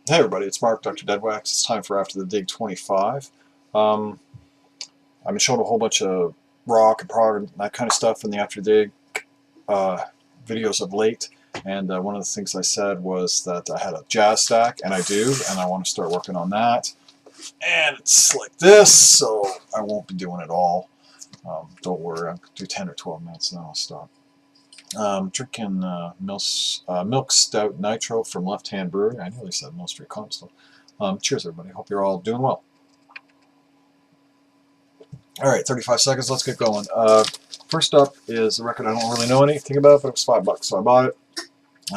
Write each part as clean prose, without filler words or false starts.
Hey everybody, it's Mark, DoctorDeadwax. It's time for After the Dig 25. I've been showing a whole bunch of rock and prog and that kind of stuff in the After the Dig videos of late, and one of the things I said was that I had a jazz stack, and I do, and I want to start working on that. And it's like this, so I won't be doing it all. Don't worry, I'll do 10 or 12 minutes and then I'll stop. Drinking milk stout nitro from Left Hand Brewing. I nearly said Mill Street Comstock. Cheers, everybody. Hope you're all doing well. All right, 35 seconds. Let's get going. First up is a record I don't really know anything about, but it was $5, so I bought it.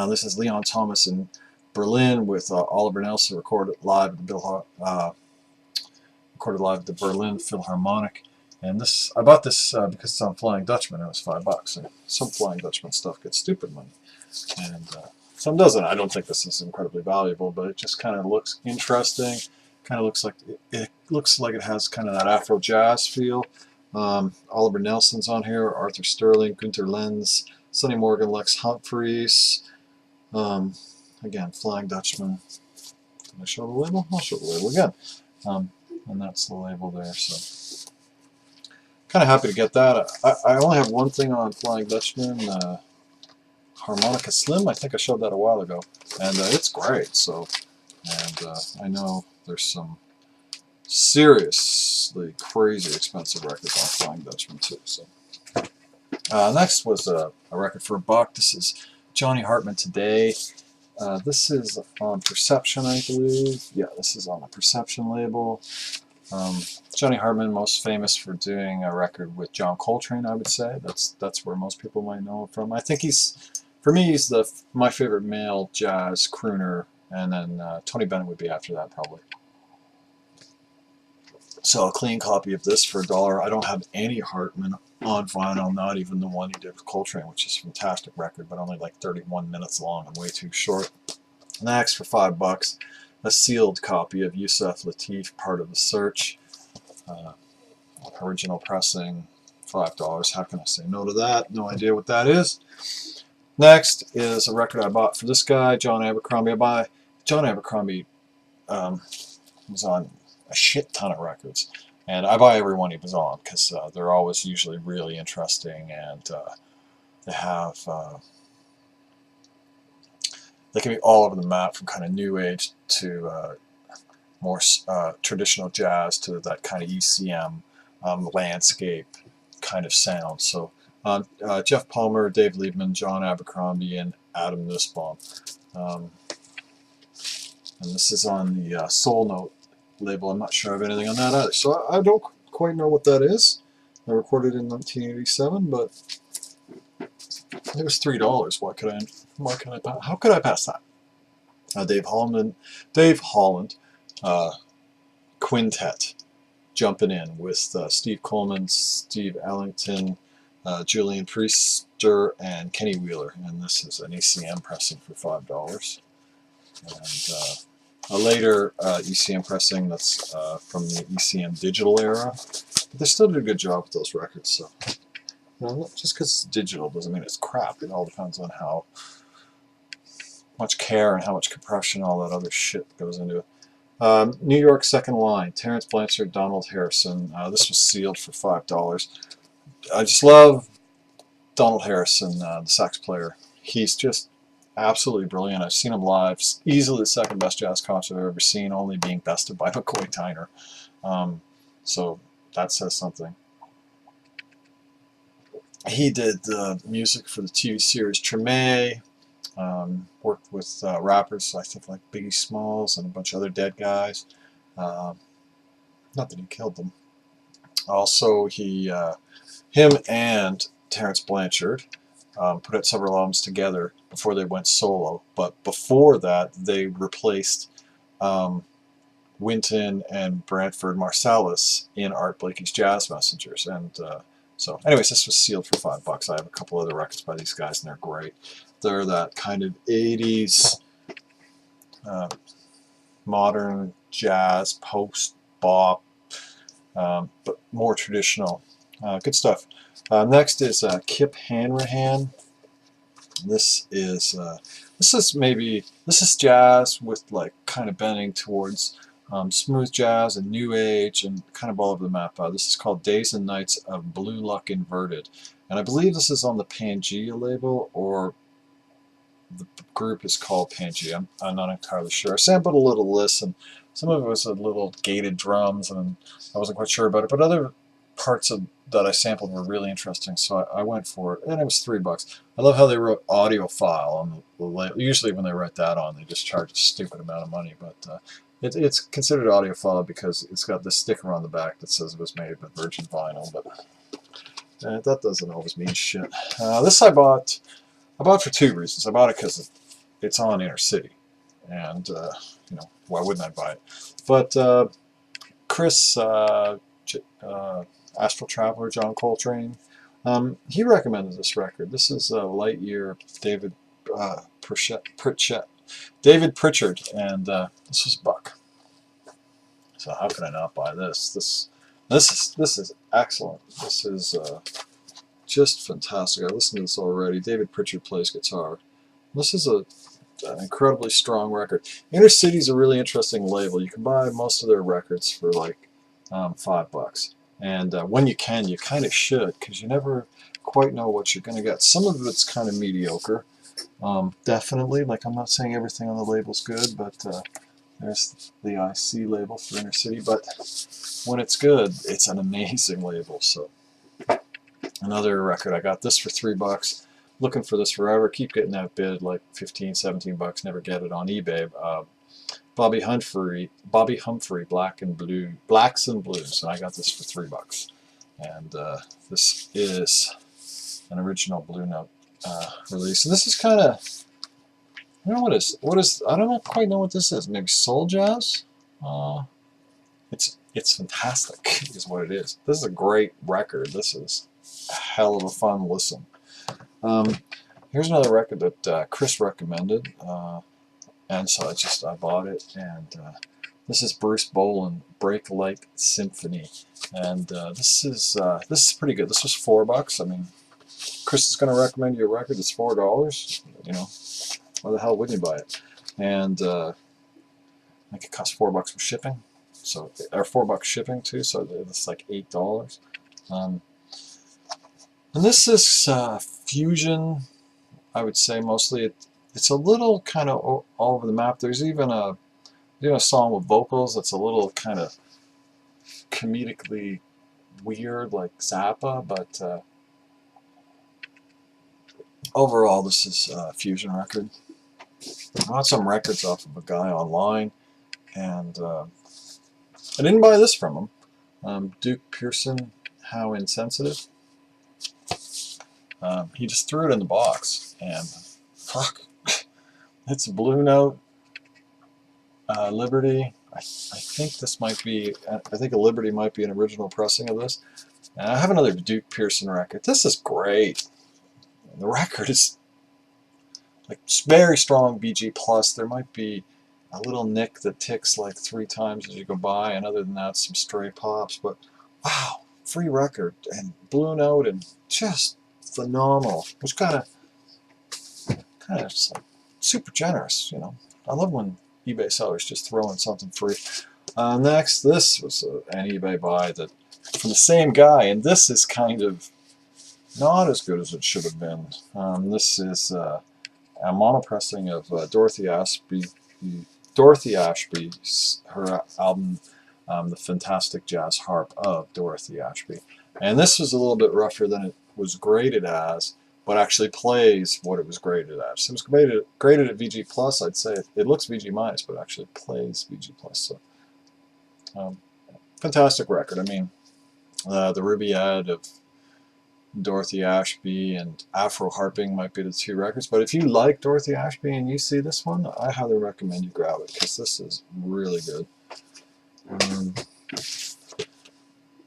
This is Leon Thomason, Berlin, with Oliver Nelson, recorded live at the Berlin Philharmonic. And this, I bought this because it's on Flying Dutchman, and it was $5. And some Flying Dutchman stuff gets stupid money, and some doesn't. I don't think this is incredibly valuable, but it just kind of looks interesting. Kind of looks like it looks like it has kind of that Afro jazz feel. Oliver Nelson's on here, Arthur Sterling, Günter Lenz, Sonny Morgan, Lex Humphreys. Again, Flying Dutchman. Can I show the label? I'll show the label again. And that's the label there. So, kind of happy to get that. I only have one thing on Flying Dutchman, Harmonica Slim. I think I showed that a while ago, and it's great. So, and I know there's some seriously crazy expensive records on Flying Dutchman too. So, next was a record for $1. This is Johnny Hartman Today. This is on Perception, I believe. Yeah, this is on the Perception label. Johnny Hartman, most famous for doing a record with John Coltrane, I would say. That's where most people might know him from. I think for me, he's my favorite male jazz crooner, and then Tony Bennett would be after that probably. So a clean copy of this for $1. I don't have any Hartman on vinyl, not even the one he did with Coltrane, which is a fantastic record, but only like 31 minutes long and way too short. Next, for $5, a sealed copy of Yusef Lateef, Part of the Search. Original pressing, $5. How can I say no to that? No idea what that is. Next is a record I bought for this guy, John Abercrombie. John Abercrombie was on a shit ton of records, and I buy every one he was on because they're always usually really interesting, and they have they can be all over the map, from kind of new age to more traditional jazz to that kind of ECM landscape kind of sound. So Jeff Palmer, Dave Liebman, John Abercrombie, and Adam Nussbaum. And this is on the Soul Note label. I'm not sure of anything on that either. So I don't quite know what that is. I recorded in 1987, but it was $3. How could I pass that? Dave Holland Quintet jumping in with Steve Coleman, Steve Ellington, Julian Priester, and Kenny Wheeler. And this is an ECM pressing for $5. And a later ECM pressing that's from the ECM digital era. But they still did a good job with those records. So, just because it's digital doesn't mean it's crap. It all depends on how much care and how much compression, all that other shit goes into it. New York Second Line, Terence Blanchard, Donald Harrison. This was sealed for $5. I just love Donald Harrison, the sax player. He's just absolutely brilliant. I've seen him live. Easily the second best jazz concert I've ever seen, only being bested by McCoy Tyner. So that says something. He did the music for the TV series Treme. Worked with rappers, I think, like Biggie Smalls and a bunch of other dead guys. Not that he killed them. Also, him and Terence Blanchard put out several albums together before they went solo. But before that, they replaced Wynton and Branford Marsalis in Art Blakey's Jazz Messengers. And so, anyways, this was sealed for $5. I have a couple other records by these guys, and they're great. They're that kind of 80s modern jazz, post-bop, but more traditional. Good stuff. Next is Kip Hanrahan. This is jazz with like kind of bending towards smooth jazz and new age and kind of all over the map. This is called Days and Nights of Blue Luck Inverted, and I believe this is on the Pangea label, or the group is called Pangea. I'm not entirely sure. I sampled a little of this, and some of it was a little gated drums, and I wasn't quite sure about it, but other parts of that I sampled were really interesting, so I went for it, and it was $3. I love how they wrote audiophile on the label. Usually when they write that on, they just charge a stupid amount of money, but it's considered audiophile because it's got this sticker on the back that says it was made with virgin vinyl, but that doesn't always mean shit. This I bought for two reasons. I bought it because it's on Inner City, and you know, why wouldn't I buy it? But Chris, Astral Traveler, John Coltrane, he recommended this record. This is Lightyear, David Pritchard, and this was $1. So how can I not buy this? This is excellent. This is just fantastic. I listened to this already. David Pritchard plays guitar. This is an incredibly strong record. Inner City's a really interesting label. You can buy most of their records for like $5. And when you can, you kind of should, because you never quite know what you're going to get. Some of it's kind of mediocre, definitely. Like, I'm not saying everything on the label's good, but there's the IC label for Inner City. But when it's good, it's an amazing label. So another record. I got this for $3. Looking for this forever. Keep getting that bid, like 15, 17 bucks. Never get it on eBay. Bobby Humphrey, Blacks and Blues, and I got this for $3. And this is an original Blue Note release. And this is kind of, I don't know what is. I don't quite know what this is. Maybe soul jazz. It's fantastic, is what it is. This is a great record. This is a hell of a fun listen. Here's another record that Chris recommended. And so I bought it, and this is Bruce Boland, Break Light Symphony, and this is pretty good. This was $4. I mean, Chris is going to recommend you a record that's $4. You know, why the hell wouldn't you buy it? And I think it costs $4 for shipping, so or $4 shipping too. So it's like $8. And this is fusion, I would say mostly. It's a little kind of all over the map. There's even a song with vocals that's a little kind of comedically weird, like Zappa, but overall this is a fusion record. I bought some records off of a guy online, and I didn't buy this from him. Duke Pearson, How Insensitive. He just threw it in the box, and fuck. It's a Blue Note, Liberty. I think this might be. I think a Liberty might be an original pressing of this. And I have another Duke Pearson record. This is great. The record is like very strong BG plus. There might be a little nick that ticks like 3 times as you go by, and other than that, some stray pops. But wow, free record and Blue Note and just phenomenal. Which kind of just like super generous, you know. I love when eBay sellers just throw in something free. Next, this was an eBay buy that from the same guy, and this is kind of not as good as it should have been. This is a monopressing of Dorothy Ashby's her album, The Fantastic Jazz Harp of Dorothy Ashby. And this was a little bit rougher than it was graded as, but actually plays what it was graded at. So it was graded at VG+, I'd say. It looks VG-, but actually plays VG+. So, fantastic record. I mean, the Ruby Ad of Dorothy Ashby and Afro Harping might be the 2 records, but if you like Dorothy Ashby and you see this one, I highly recommend you grab it, because this is really good.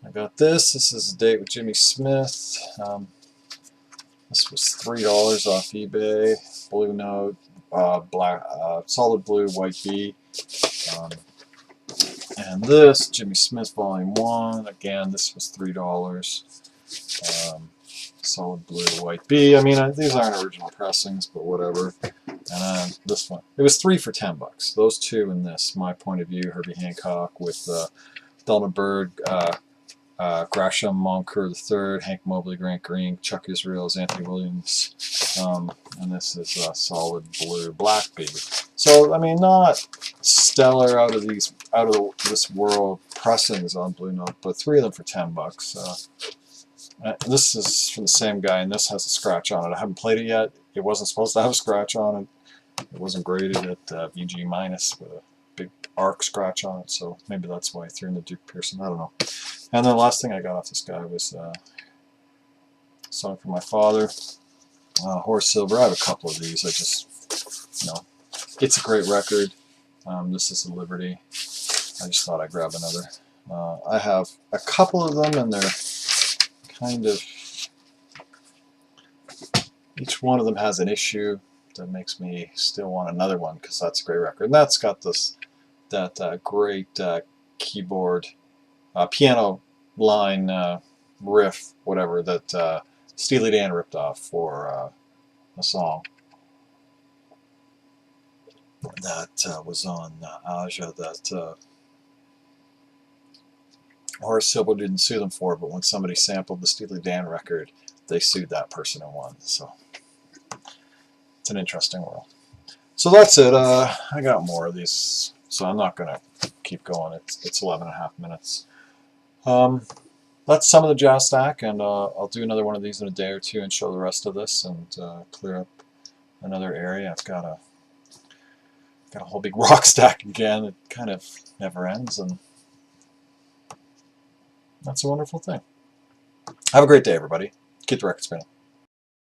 I got this. This is A Date with Jimmy Smith. This was $3 off eBay. Blue Note, black, solid blue, white B. And this, Jimmy Smith Volume 1. Again, this was $3. Solid blue, white B. I mean, these aren't original pressings, but whatever. And then this one. It was 3 for $10. Those two and this, my point of view, Herbie Hancock with Delma Bird, Gresham, Moncur III, Hank Mobley, Grant Green, Chuck Israels, Anthony Williams, and this is a solid blue black baby. So I mean, not stellar out of this world pressings on Blue Note, but 3 of them for $10. This is from the same guy, and this has a scratch on it. I haven't played it yet. It wasn't supposed to have a scratch on it. It wasn't graded at VG minus with a big arc scratch on it, so maybe that's why I threw in the Duke Pearson. I don't know. And then the last thing I got off this guy was a song for my father, Horace Silver. I have a couple of these. I just, it's a great record. This is a Liberty. I just thought I'd grab another. I have a couple of them, and they're kind of, each one of them has an issue that makes me still want another one, because that's a great record. And that's got that great keyboard, piano line riff, whatever, that Steely Dan ripped off for a song that was on Aja that Horace Silver didn't sue them for, but when somebody sampled the Steely Dan record, they sued that person and won. So it's an interesting world. So that's it. I got more of these, so I'm not going to keep going. It's 11.5 minutes. That's some of the jazz stack, and I'll do another one of these in a day or two and show the rest of this and clear up another area. I've got a whole big rock stack again. It kind of never ends, and that's a wonderful thing. Have a great day, everybody. Keep the record spinning.